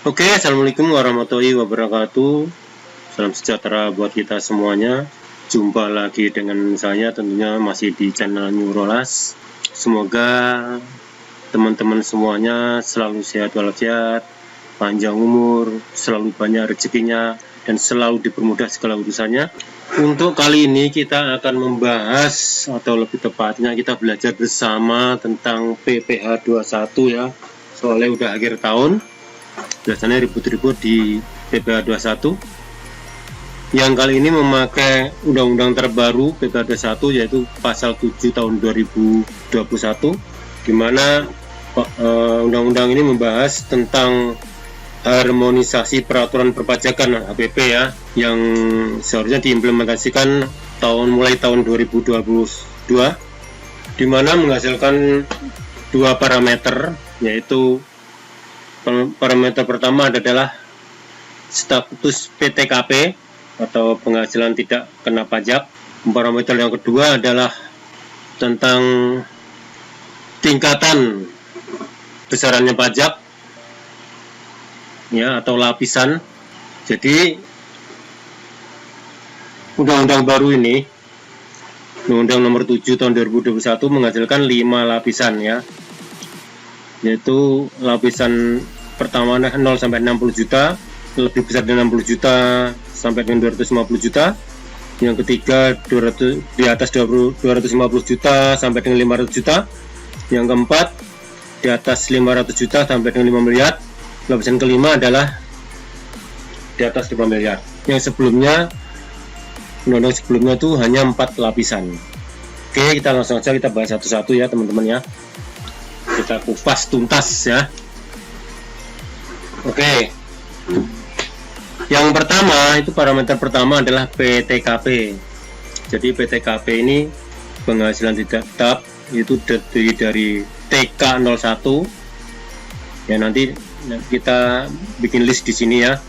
Oke, assalamualaikum warahmatullahi wabarakatuh. Salam sejahtera buat kita semuanya. Jumpa lagi dengan saya, tentunya masih di channel Neurolas. Semoga teman-teman semuanya selalu sehat walafiat, panjang umur, selalu banyak rezekinya, dan selalu dipermudah segala urusannya. Untuk kali ini kita akan membahas, atau lebih tepatnya kita belajar bersama tentang PPh 21 ya. Soalnya udah akhir tahun, biasanya ribut-ribut di PPh 21. Yang kali ini memakai undang-undang terbaru PPh 21, yaitu pasal 7 tahun 2021, di mana undang-undang ini membahas tentang harmonisasi peraturan perpajakan HPP ya, yang seharusnya diimplementasikan mulai tahun 2022, di mana menghasilkan dua parameter, yaitu parameter pertama adalah status PTKP atau penghasilan tidak kena pajak. Parameter yang kedua adalah tentang tingkatan besarannya pajak ya, atau lapisan. Jadi undang-undang baru ini, Undang-Undang Nomor 7 tahun 2021, menghasilkan 5 lapisan ya, yaitu lapisan pertama 0 sampai 60 juta, lebih besar dari 60 juta sampai dengan 250 juta. Yang ketiga di atas 250 juta sampai dengan 500 juta. Yang keempat di atas 500 juta sampai dengan 5 miliar. Lapisan kelima adalah di atas 5 miliar. Yang sebelumnya, undang-undang sebelumnya itu hanya 4 lapisan. Oke, kita langsung saja kita bahas satu-satu ya teman-teman ya. Kita kupas tuntas ya. Oke. Yang pertama, itu parameter pertama adalah PTKP. Jadi PTKP ini penghasilan tidak tetap, itu terdiri dari TK01. Ya, nanti kita bikin list di sini ya.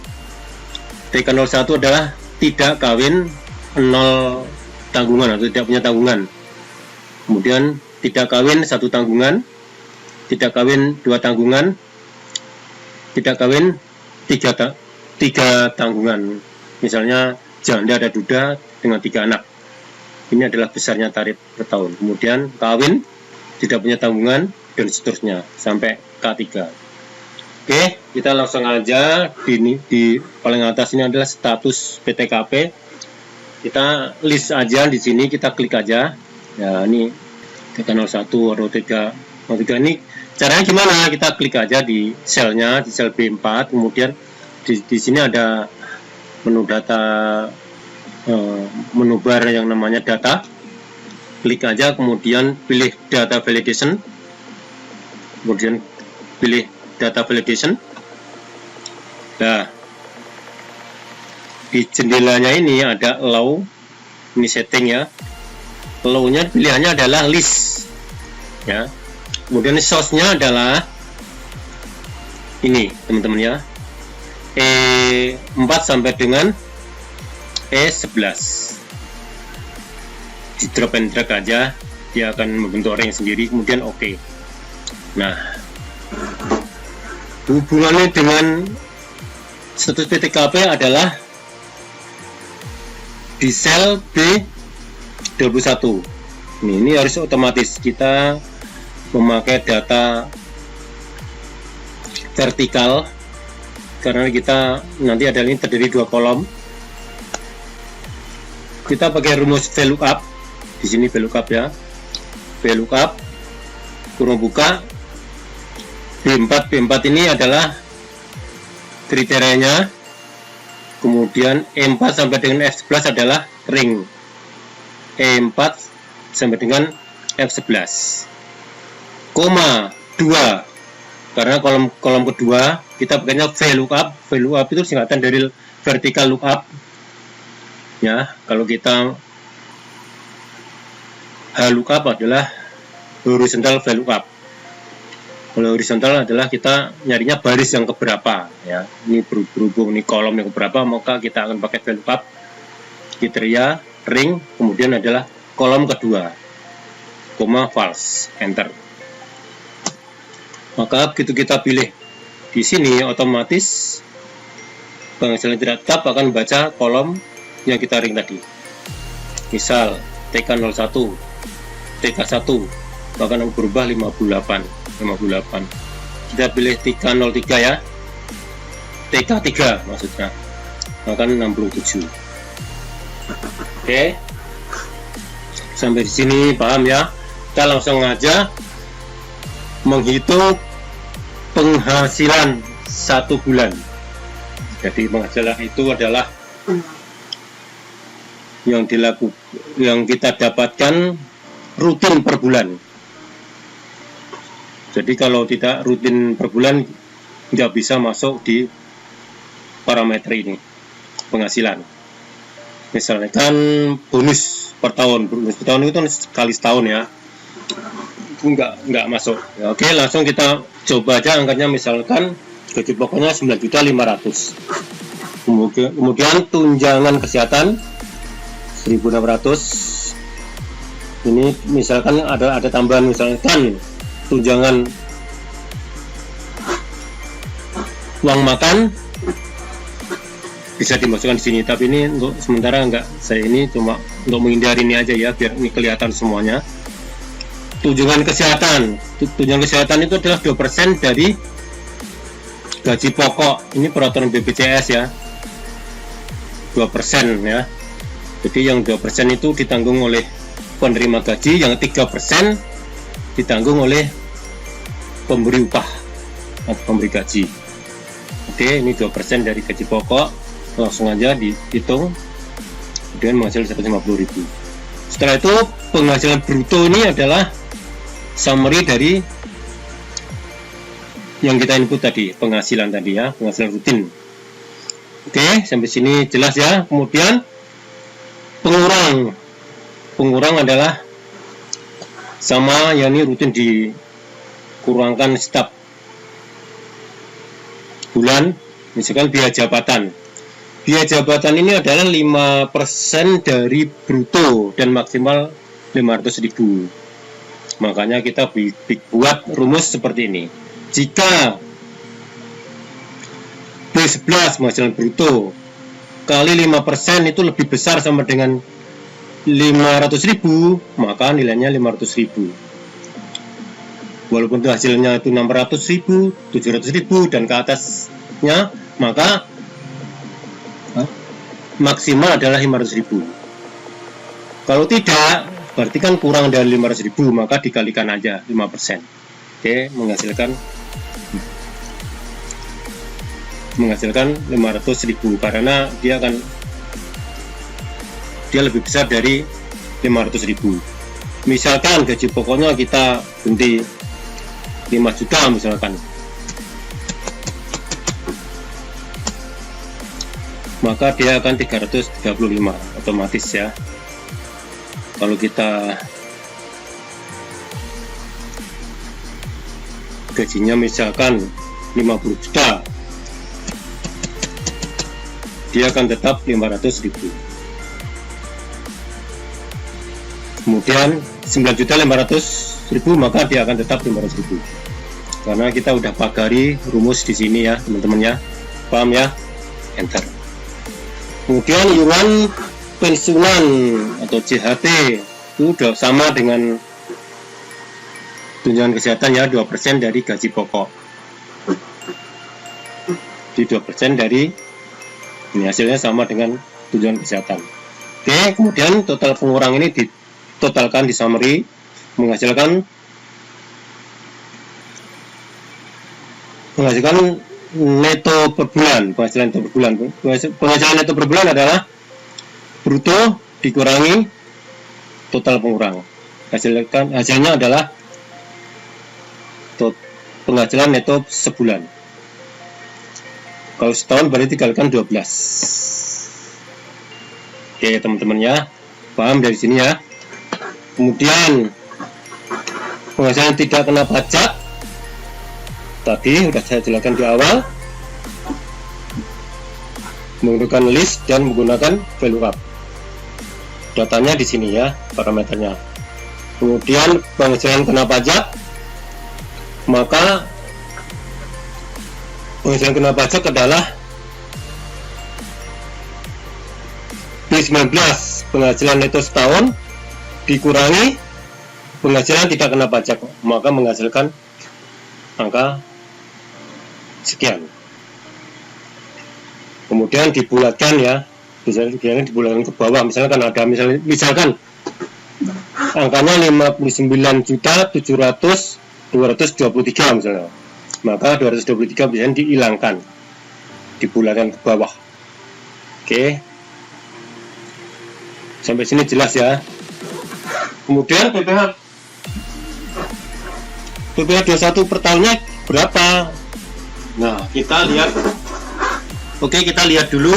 TK01 adalah tidak kawin, 0 tanggungan atau tidak punya tanggungan. Kemudian tidak kawin 1 tanggungan, tidak kawin 2 tanggungan, tidak kawin 3 tanggungan. Misalnya janda ada duda dengan 3 anak. Ini adalah besarnya tarif per tahun. Kemudian kawin, tidak punya tanggungan, dan seterusnya sampai K3. Oke, kita langsung aja di paling atas ini adalah status PTKP. Kita list aja di sini, kita klik aja. Ya, ini TK01 atau TK03 ini caranya gimana? Kita klik aja di selnya, di sel B4, kemudian di sini ada menu data, menu bar yang namanya data. Klik aja, kemudian pilih data validation, kemudian pilih data validation. Nah, di jendelanya ini ada allow, ini setting ya. Allow-nya pilihannya adalah list ya. Kemudian source-nya adalah ini teman-teman ya, E4 sampai dengan E11. Di drop and drag aja, dia akan membentuk range sendiri, kemudian oke. Nah, hubungannya dengan status PTKP adalah di sel B21. Ini harus otomatis kita memakai data vertikal, karena kita nanti ada ini terdiri 2 kolom. Kita pakai rumus VLOOKUP. Di sini VLOOKUP ya. VLOOKUP kurung buka B4 ini adalah kriterianya. Kemudian E4 sampai dengan F11 adalah ring. E4 sampai dengan F11. Koma 2. Karena kolom kedua kita pakainya VLOOKUP. VLOOKUP itu singkatan dari vertical lookup. Ya, kalau kita HLOOKUP adalah horizontal VLOOKUP. Kalau horizontal adalah kita nyarinya baris yang keberapa ya. Ini berhubung ini kolom yang keberapa, maka kita akan pakai VLOOKUP kriteria ring, kemudian adalah kolom kedua, koma false, enter. Maka begitu kita pilih di sini otomatis penghasilan tidak tetap akan membaca kolom yang kita ring tadi. Misal TK01, TK1 bahkan berubah 58. Kita pilih TK03 ya, TK3 maksudnya, bahkan 67. Oke, sampai di sini paham ya? Kita langsung aja menghitung penghasilan 1 bulan. Jadi penghasilan itu adalah yang kita dapatkan rutin per bulan. Jadi kalau tidak rutin per bulan nggak bisa masuk di parameter ini penghasilan. Misalnya kan bonus per tahun itu sekali setahun ya, nggak masuk ya. Oke, langsung kita coba aja angkanya. Misalkan gaji pokoknya 9.500.000, kemudian tunjangan kesehatan 1.600. Ini misalkan ada tambahan, misalkan tunjangan uang makan bisa dimasukkan di sini, tapi ini untuk sementara enggak, saya ini cuma untuk menghindari ini aja ya, biar ini kelihatan semuanya. Tunjangan kesehatan itu adalah 2% dari gaji pokok. Ini peraturan BPJS ya, 2% ya. Jadi yang 2% itu ditanggung oleh penerima gaji, yang 3% ditanggung oleh pemberi upah atau pemberi gaji. Oke, ini 2% dari gaji pokok. Langsung aja dihitung, kemudian menghasilkan 150.000. Setelah itu penghasilan bruto ini adalah summary dari yang kita input tadi, penghasilan tadi ya, penghasilan rutin. Oke, sampai sini jelas ya. Kemudian pengurang adalah sama, yakni rutin dikurangkan setiap bulan. Misalkan biaya jabatan ini adalah 5% dari bruto dan maksimal 500.000. Makanya kita buat rumus seperti ini. Jika B11 penghasilan bruto kali 5% itu lebih besar sama dengan 500.000, maka nilainya 500.000. Walaupun itu hasilnya itu 600.000, 700.000 dan ke atasnya, maka maksimal adalah 500.000. Kalau tidak, berarti kan kurang dari 500.000, maka dikalikan aja 5%. Oke, menghasilkan 500.000 karena dia lebih besar dari 500.000. Misalkan gaji pokoknya kita ganti 5 juta misalkan, maka dia akan 335 otomatis ya. Kalau kita gajinya misalkan 50 juta, dia akan tetap 500.000. Kemudian 9.500.000, maka dia akan tetap 500.000. Karena kita udah pagari rumus di sini ya teman-teman ya, paham ya? Enter. Kemudian iuran pensiunan atau JHT itu udah sama dengan tunjangan kesehatan ya, 2% dari gaji pokok. Di 2% dari ini, hasilnya sama dengan tunjangan kesehatan. Oke, kemudian total pengurang ini ditotalkan di summary, menghasilkan neto per bulan. Penghasilan neto per bulan. Penghasilan neto per bulan adalah bruto dikurangi total pengurang. Hasilnya adalah penghasilan neto sebulan. Kalau setahun berarti dikalikan 12. Oke teman-teman ya, paham dari sini ya. Kemudian penghasilan tidak kena pajak tadi sudah saya jelaskan di awal, menggunakan list dan menggunakan VLOOKUP. Datanya di sini ya, parameternya. Kemudian penghasilan kena pajak, maka penghasilan kena pajak adalah B19, penghasilan neto setahun dikurangi penghasilan tidak kena pajak, maka menghasilkan angka sekian. Kemudian dibulatkan ya, misalnya dibulatkan ke bawah, misalkan ada misalkan angkanya 59.700.223 misalnya, maka 223 bisa dihilangkan, dibulatkan ke bawah. Oke, sampai sini jelas ya. Kemudian PPh 21 per tahunnya berapa? Nah, kita lihat. Oke, kita lihat dulu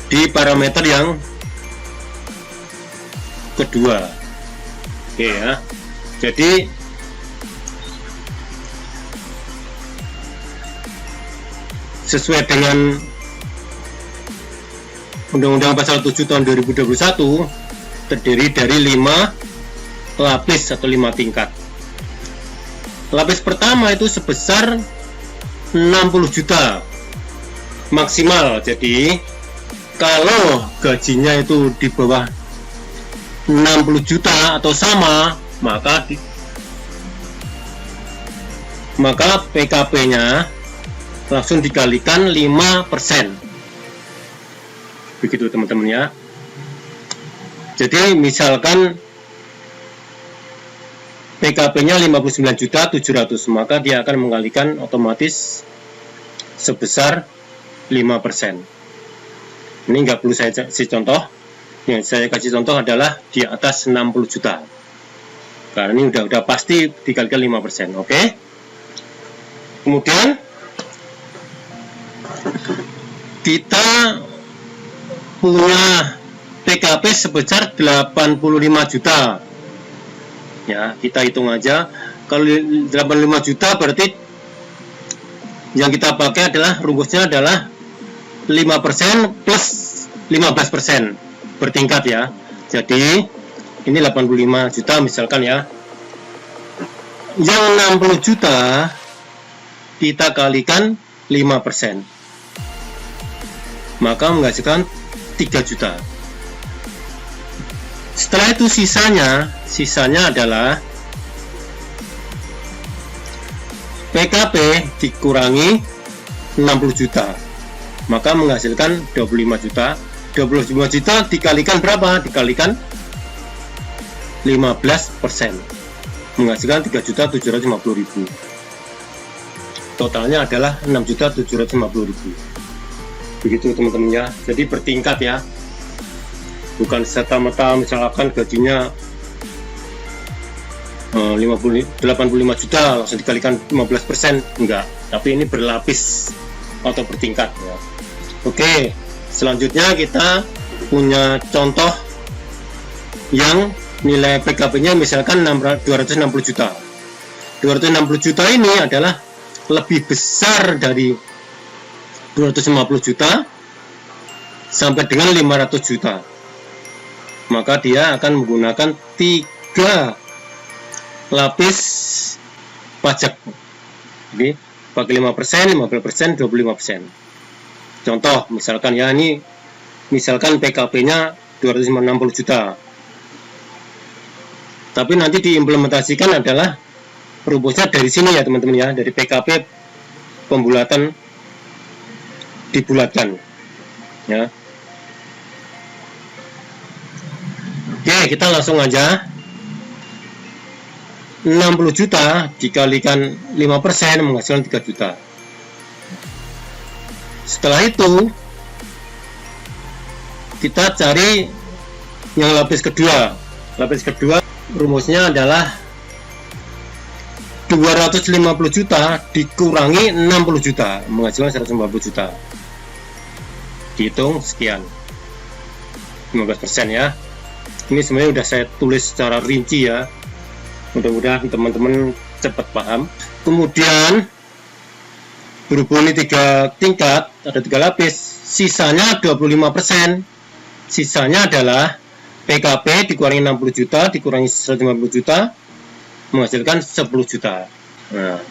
di parameter yang kedua. Oke ya. Jadi sesuai dengan Undang-Undang Pasal 7 tahun 2021 terdiri dari 5 lapis atau 5 tingkat. Lapis pertama itu sebesar 60 juta maksimal. Jadi kalau gajinya itu di bawah 60 juta atau sama, maka PKP-nya langsung dikalikan 5%. Begitu teman-teman ya. Jadi misalkan PKP-nya 59.700.000, maka dia akan mengalikan otomatis sebesar 5%. Ini nggak perlu saya kasih contoh. Yang saya kasih contoh adalah di atas 60 juta. Karena ini udah pasti dikalikan 5%. Oke. Kemudian kita punya PKP sebesar 85 juta. Ya, kita hitung aja. Kalau 85 juta berarti yang kita pakai adalah rumusnya adalah 5% plus 15% bertingkat ya. Jadi ini 85 juta misalkan ya. Yang 60 juta kita kalikan 5%. Maka menghasilkan 3 juta. Setelah itu sisanya adalah PKP dikurangi 60 juta, maka menghasilkan 25 juta. 25 juta dikalikan berapa? Dikalikan 15%, menghasilkan 3.750.000. Totalnya adalah 6.750.000. Begitu teman-teman ya. Jadi bertingkat ya. Bukan serta-merta misalkan gajinya 85 juta langsung dikalikan 15%, enggak, tapi ini berlapis atau bertingkat ya. Oke, selanjutnya kita punya contoh yang nilai PKP-nya misalkan 260 juta. 260 juta ini adalah lebih besar dari 250 juta sampai dengan 500 juta. Maka dia akan menggunakan 3 lapis pajak. Jadi pakai 5%, 15%, 25%. Contoh misalkan ya, ini misalkan PKP-nya 260 juta. Tapi nanti diimplementasikan adalah rumusnya dari sini ya teman-teman ya, dari PKP pembulatan dibulatkan ya. Oke, kita langsung aja. 60 juta dikalikan 5% menghasilkan 3 juta. Setelah itu kita cari yang lapis kedua. Lapis kedua rumusnya adalah 250 juta dikurangi 60 juta menghasilkan 150 juta. Dihitung sekian, 15% ya. Ini sebenarnya udah saya tulis secara rinci ya. Mudah-mudahan teman-teman cepat paham. Kemudian berhubung ini 3 tingkat, ada 3 lapis, sisanya 25%. Sisanya adalah PKP dikurangi 60 juta dikurangi 150 juta menghasilkan 10 juta. Nah,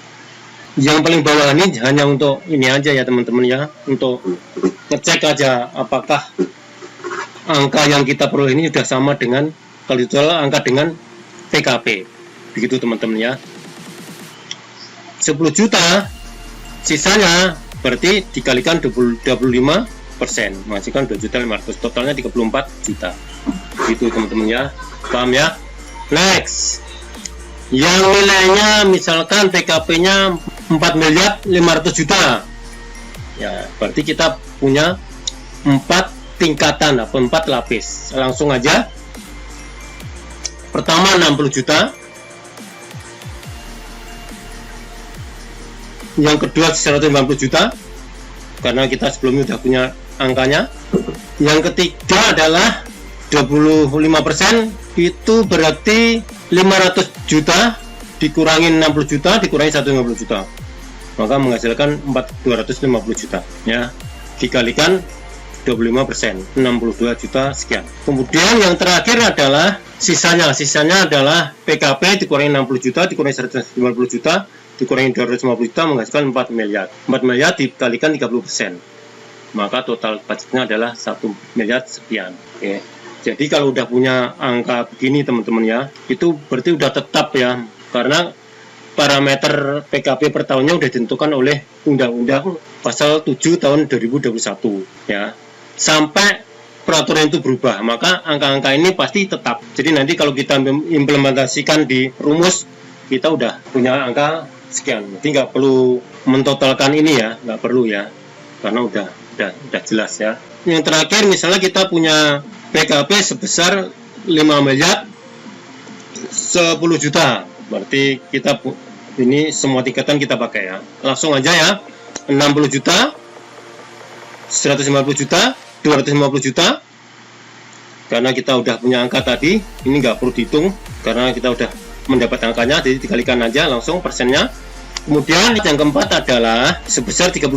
Yang paling bawah ini hanya untuk ini aja ya teman-teman ya, untuk ngecek aja apakah angka yang kita peroleh ini sudah sama dengan, kalau ditotal angka dengan PKP. Begitu teman-teman ya. 10 juta sisanya berarti dikalikan 25%, menghasilkan 2.500.000, totalnya 34 juta. Gitu teman-teman ya, paham ya. Next, yang nilainya misalkan PKP-nya 4.500.000.000 ya, berarti kita punya 4 tingkatan atau 4 lapis. Langsung aja, pertama 60 juta, yang kedua 150 juta karena kita sebelumnya sudah punya angkanya. Yang ketiga adalah 25%, itu berarti 500 juta dikurangi 60 juta dikurangi 150 juta, maka menghasilkan 250 juta ya, dikalikan 25%, 62 juta sekian. Kemudian yang terakhir adalah sisanya adalah PKP dikurangi 60 juta dikurangi 150 juta dikurangi 250 juta menghasilkan 4 miliar. 4 miliar dikalikan 30%, maka total pajaknya adalah 1 miliar sekian. Oke. Jadi kalau udah punya angka begini teman-teman ya, itu berarti udah tetap ya, karena parameter PKP per tahunnya udah ditentukan oleh Undang-Undang Pasal 7 tahun 2021 ya. Sampai peraturan itu berubah, maka angka-angka ini pasti tetap. Jadi nanti kalau kita implementasikan di rumus, kita udah punya angka sekian. Jadi nggak perlu mentotalkan ini ya, nggak perlu ya, karena udah jelas ya. Yang terakhir misalnya kita punya PKP sebesar 5 miliar 10 juta, berarti kita ini semua tingkatan kita pakai ya. Langsung aja ya, 60 juta, 150 juta, 250 juta, karena kita udah punya angka tadi, ini nggak perlu dihitung karena kita udah mendapat angkanya, jadi dikalikan aja langsung persennya. Kemudian yang keempat adalah sebesar 30%.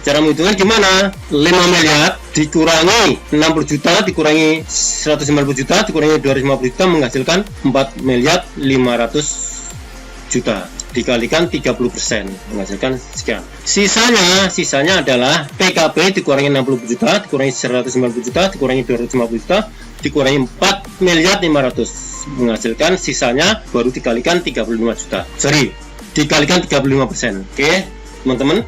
Cara menghitungnya gimana? 5 miliar dikurangi 60 juta dikurangi 150 juta dikurangi 250 juta menghasilkan 4 miliar 500 juta dikalikan 30% menghasilkan sekian. Sisanya adalah PKP dikurangi 60 juta dikurangi 150 juta dikurangi 250 juta dikurangi 4 miliar 500 menghasilkan sisanya baru dikalikan 35 juta. Dikalikan 35%. Oke, teman-teman.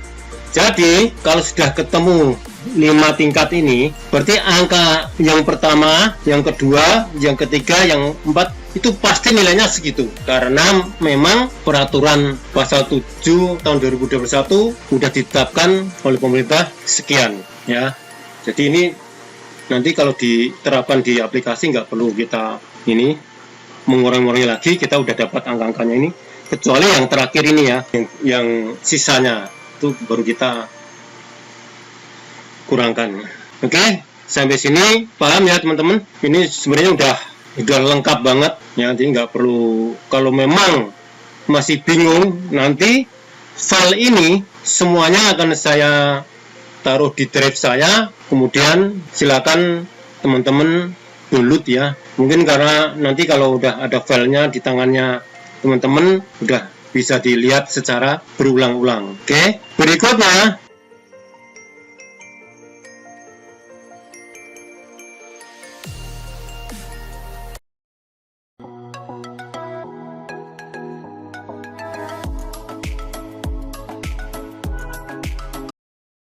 Jadi, kalau sudah ketemu 5 tingkat ini, berarti angka yang pertama, yang kedua, yang ketiga, yang empat itu pasti nilainya segitu. Karena memang peraturan pasal 7 tahun 2021 sudah ditetapkan oleh pemerintah sekian ya. Jadi ini nanti kalau diterapkan di aplikasi nggak perlu kita ini mengurangi lagi, kita udah dapat angka-angkanya ini. Kecuali yang terakhir ini ya, yang sisanya itu baru kita kurangkan. Oke, sampai sini paham ya teman-teman? Ini sebenarnya udah lengkap banget ya, jadi nggak perlu. Kalau memang masih bingung, nanti file ini semuanya akan saya taruh di drive saya, kemudian silakan teman-teman download ya. Mungkin karena nanti kalau udah ada filenya di tangannya teman-teman udah bisa dilihat secara berulang-ulang. Oke, berikutnya